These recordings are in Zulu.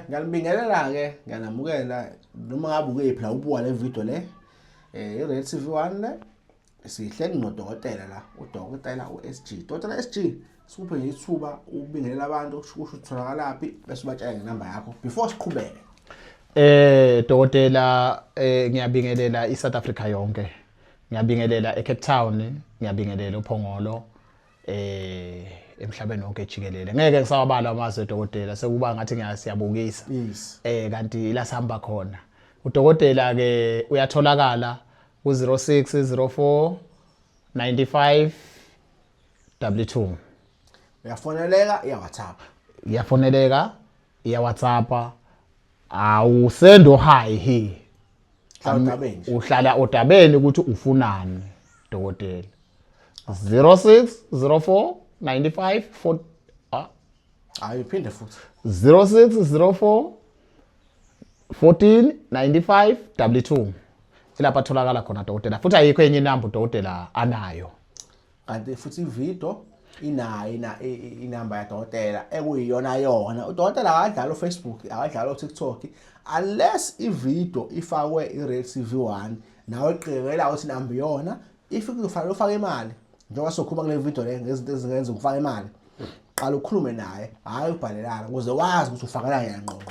Ngalibingelela ke nganamukela noma ngabe ukephi la ubuka le video le iRed TV1 le sihleli nodokotela la udokotela uSG. Dr. SG sikuphe nje ithuba ubingelela abantu kusho utholakalapi bese ubatshela ngenamba yakho before siqhubeke. Dokotela ngiyabingelela iSouth Africa yonke. Ngiyabingelela eCape Town, ngiyabingelela uPhongolo emhlabeni wonke jikelele. Ngeke ngisawabala amazwe dokotela sekuba ngathi ngiyasiyabukisa. Yes. Kanti la sihamba khona. Udokotela ke uyatholakala ku0604 95 W2. Uyafoneleka iya WhatsApp. Iyafoneleka iya WhatsApp. Awusend hi he. Uhlala odabeni ukuthi ufunani dokotela. 0604 95 4 ayiphinde futhi 0604 14 95 W2 ilapha tholakala khona dokotela futhi ayikho enye inamba udokotela anayo kanti futhi ivideo inayo inamba ya dokotela ekuyiyona yona udokotela akadlala uFacebook akadlala uTikTok unless ivideo ifakwe iRed TV1 nawe eqikelela ukuthi inamba yona kufanele ufake imali njengoba sokhuluma kule video le ngezinto ezingenza ukufaka imali qala ukhulume naye hayi ubhalelana ukuze wazi ukuthi ufakela yena ngqo.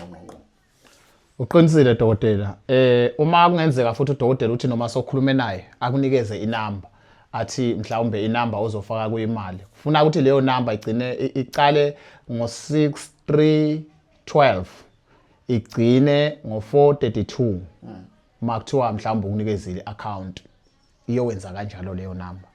Uqinisile dokotela uma kungenzeka futhi udokotela uthi noma sokhulume naye akunikeze inamba athi mhlawumbe inamba ozofaka kuyimali ufuna ukuthi leyo namba igcine iqale ngo6312 igcine ngo432 uma kuthiwa mhlawumbe ukunikezile account iyowenza kanjalo leyo namba.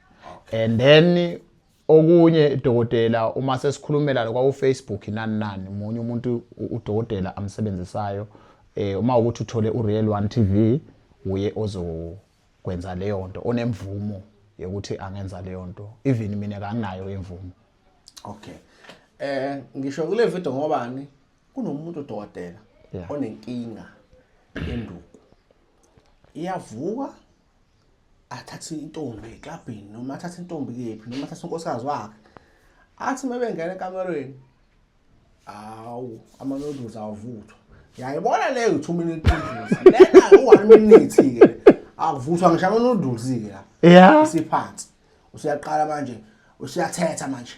And then okunye dokotela uma sesikhulumela lokwa uFacebook nani umunye umuntu udokotela amsebenzisayo uma ukuthi uthole uReal 1 TV uye ozokwenza leyo nto onemvumo yokuthi angenza leyo nto even mina kanginayo imvumo. Okay. Ngisho kule video ngobani kunomuntu udokotela onenkinga enduku. Iyavuka athathe intombi eklabhini noma athathe intombi kephi noma athathe unkosikazi wakhe athi mebengena ekamereni ama-noodles avuthwa yayibona leyo 2 minute noodles lena u1 minute ke akuvuthwa ngisho ama-noodles ke la isiphansi usiyaqala manje usiyathetha manje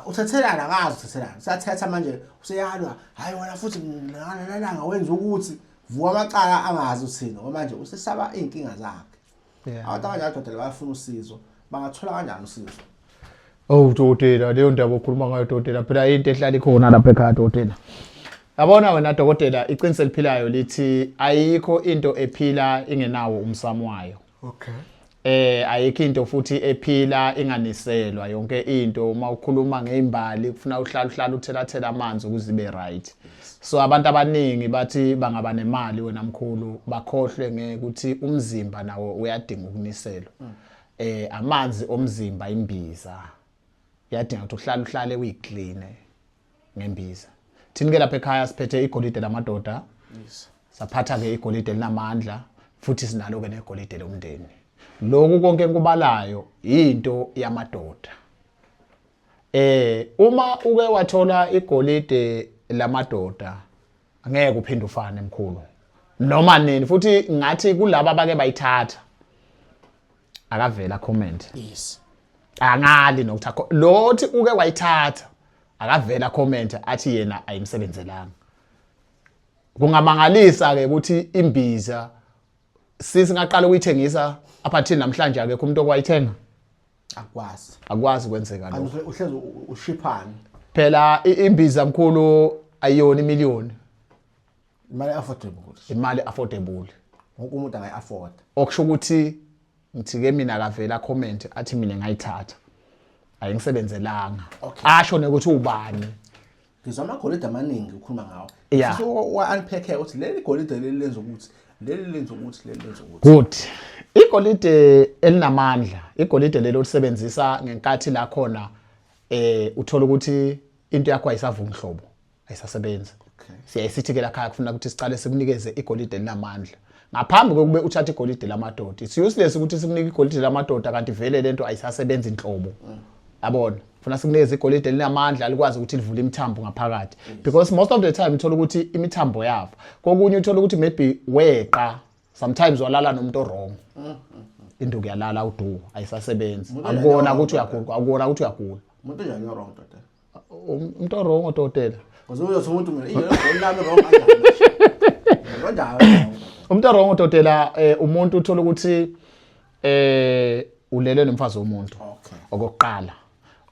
uthethelana akazi uthethelana usiyathetha manje usiyalwa hayi wena futhi nalanga wenza ukuthi vuka amacala angazi uthini ngoba manje usesaba inkinga zakhe. Abantu abanjalo dokotela bayafuna usizo bangathola kanjani usizo? Dokotela leyo ndaba okhuluma ngayo dokotela phela into ehlala ikhona lapha ekhaya dokotela. Yabona wena dokotela iqiniso eliphilayo lithi ayikho into ephila ingenawo umsamo wayo. Okay. Ayikho into futhi ephila inganiselwa yonke into uma ukhuluma ngeimbali kufuna uhlala uthela amanzi ukuze ibe right. So abantu abaningi bathi bangaba nemali wena mkhulu bakhohlwe ngekuthi umzimba nawo uyadinga ukuniselwa. Amanzi omzimba imbiza yadinga ukuthi uhlale uyiclean ngembiza. Thini ke lapha ekhaya siphethe igolide lamadoda. Yes. Saphatha ke igolide linamandla futhi sinalo ke negolide lomndeni. Lokhu konke engikubalayo into yamadoda. Uma uke wathola igolide lamadoda angeke uphinde ufane emkhulu noma nini futhi ngathi kulabo abake bayithatha akavela comment. Yes. Angali nokuthi lothi uke wayithatha akavela comment athi yena ayimsebenzelanga. Kungamangalisa ke ukuthi imbiza singaqala ukuyithengisa aphathini namhlanje ake umuntu okwayithenga akwazi kwenzeka lokho. Uhlezi ushiphana Phela imbiza mkhulu ayiyona imiliyoni. Imali affordable. Wonke umuntu angayi-afford. Okusho ukuthi ngithi ke mina akavela comment athi mina ngayithatha. Ayingisebenzelanga. Asho ukuthi ubani. Ngizwa amagolide amaningi ukhuluma ngawo. So wa-unpack ukuthi leli golide leli lenza ukuthi leli lenza ukuthi leli lenza ukuthi. Good. Igolide elinamandla, igolide lelo lisebenzisa ngenkathi la khona uthola ukuthi into yakho ayisavunga ihlobo, ayisasebenza. Siyayisithi ke la khaya kufuna ukuthi sicale sikunikeze igolide linamandla. Ngaphambi kokube uthatha igolide lamadoda. It's useless ukuthi sikunike igolide lamadoda kanti vele lento ayisasebenza inhlobo. yabona funa sikunikeza igolide linamandla likwazi ukuthi livule imithambo ngaphakathi because most of the time uthola ukuthi imithambo yafa kokunye uthola ukuthi maybe weqa sometimes walala nomuntu wrong induku yalala udu ayisasebenzi akubona ukuthi uyagula umuntu njani wrong doctor umuntu wrong odokotela uzothi umuntu mina iyo ngolami wrong kanjani umuntu wrong odokotela umuntu uthola ukuthi ulele nomfazi womuntu okokuqala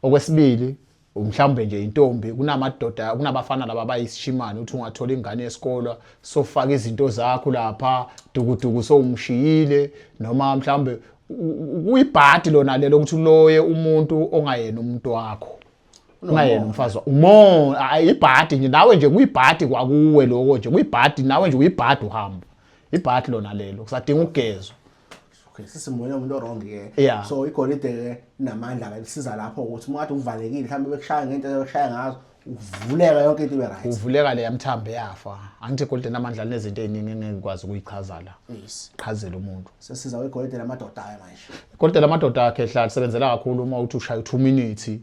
okwesibili mhlawumbe nje intombi kunamadoda kunabafana laba bayisishimane uthi ungathola ingane yesikolo sofaka izinto zakho lapha dukuduku sowumshiyile noma mhlawumbe uyibhadi lona lelo ukuthi uloye umuntu ongayena umuntu wakho ungayena umfazi umo ayibhadi nje nawe nje kuyibhadi kwakuwe lokho nje kuyibhadi nawe nje uyibhadi uhamba ibhadi lona lelo kusadinga ukugezwa. Okay, sisimbone umuntu wrong so igolide namandla kalisiza lapho ukuthi umuntu uvalekile mhlawumbe bekushaya ngento ebekushaya ngazo uvuleka yonke into ibe right uvuleka le yamthambo yafa angithi igolide namandla nezinto eziningi engeke ukwazi ukuyichaza la chazela umuntu sesiza igolide lamadoda manje igolide lamadoda akhe ehlala sebenzela kakhulu uma uthi ushaya 2 minutes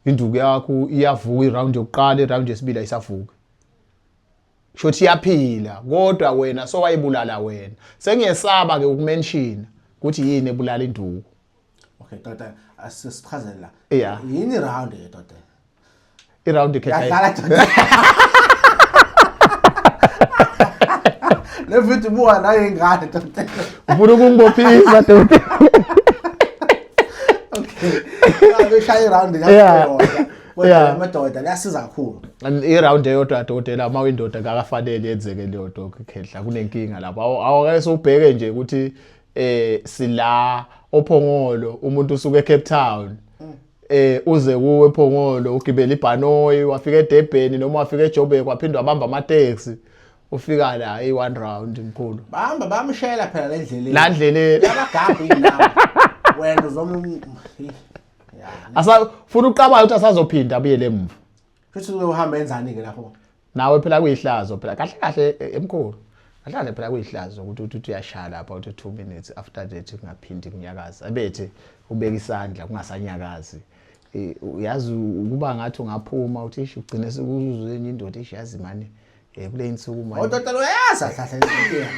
induku yakho iyavuka iround yokuqala iround yesibili ayisavuki shothi yaphila kodwa wena so wayibulala wena sengiyesaba ke ukumention ukuthi yini ebulala induku. Okay tata asisichazela la yini round tata iround ikhetha yadlala tata le vitu buwa na ingane tata ufuna ukungibophisa tata okay shaya round ya madoda liyasiza kakhulu iround eyodwa dokotela ama windoda akafanele yenzeke leyo dokhehla kunenkinga lapha awake sobheke nje ukuthi sila ophongolo umuntu usuke eCape Town uze kuwe ephongolo ugibela ibhanoyi wafika eDurban noma wafika eJoburg waphindwa abamba ama-taxi ufika la i1 round mkhulu bahamba bamshela phela lendleleni la ndleleni yabagabha indawo wena uzoma asafuna uqabala ukuthi asazophinda abuyele emuva futhi uhamba enzani ke lapho nawe phela kuyihlazo phela kahle kahle emkhulu kahle phela kuyihlazo ukuthi uyashaya lapha uthi 2 minutes after that kungaphindi kunyakaza abethe ubeka isandla kungasanyakazi uyazi ukuba ngathi ungaphuma uthi ishi ugcine sekuzwe enye indoda ishazi manje kule insuku manje udokotela uyayazi hlahla inkinga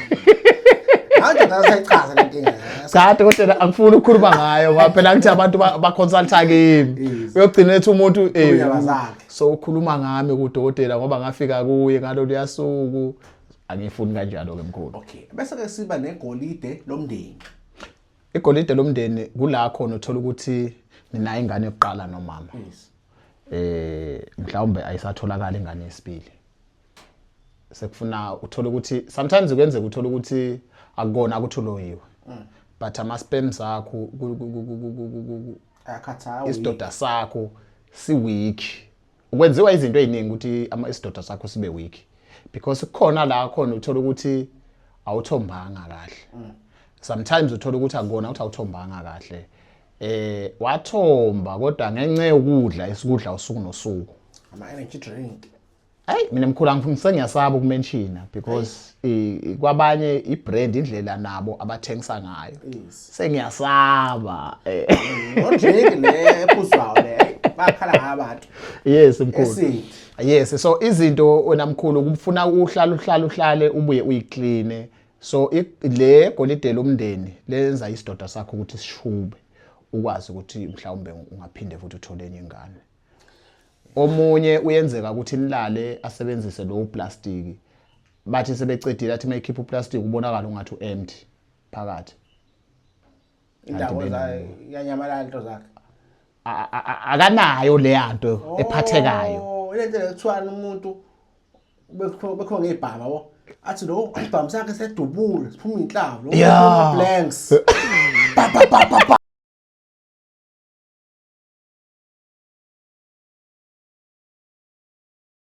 manje dasayichaza lenkinga cha dokotela angifuni ukukhuluma ngayo ngoba phela ngithi abantu ba-consulta kimi uyogcina ethi umuntu so ukhuluma ngami kudokotela ngoba ngafika kuye ngalo liyasuku angifuni kanjalo ke mkhulu. Okay bese ke siba negolide lomndeni. Igolide lomndeni kula khona uthola ukuthi nina ingane yokuqala nomama mhlawumbe ayisatholakala ingane yesibili sekufuna uthola ukuthi sometimes kwenzeka uthola ukuthi akukona ukuthi uloyiwe but ama sperms akho akhathawa isidoda sakho si weak ukwenziwa izinto eziningi ukuthi isidoda sakho sibe weak because kukhona la khona uthola ukuthi awuthombanga kahle sometimes uthola ukuthi akukona ukuthi awuthombanga kahle wathomba kodwa ngenxa yokudla isikudla usuku nosuku ama energy drink Hey mina mkhulu ngiyasaba ukumention because kwabanye ibrand indlela nabo abathengisa ngayo sengiyasaba drink le ephuzwayo le bakhala abantu yes mkhulu yes so izinto wena mkhulu kufuna uhlale ubuye uyiclean so le golide lomndeni lenza isidoda sakho ukuthi sishube ukwazi ukuthi mhlawumbe ungaphinde futhi uthole enye ingane. Omunye uyenzeka ukuthi nilale asebenzise lo plastic bathi sebecedile athi mayikhipha uplastic ubonakala ungathi uempty phakathi indawo yanyamalala into zakhe akanayo le yanto ephathekayo lento lekuthiwa umuntu bekho ngebhama wo athi lo ibhama sakhe sedubule siphuma inhlavu lo blanks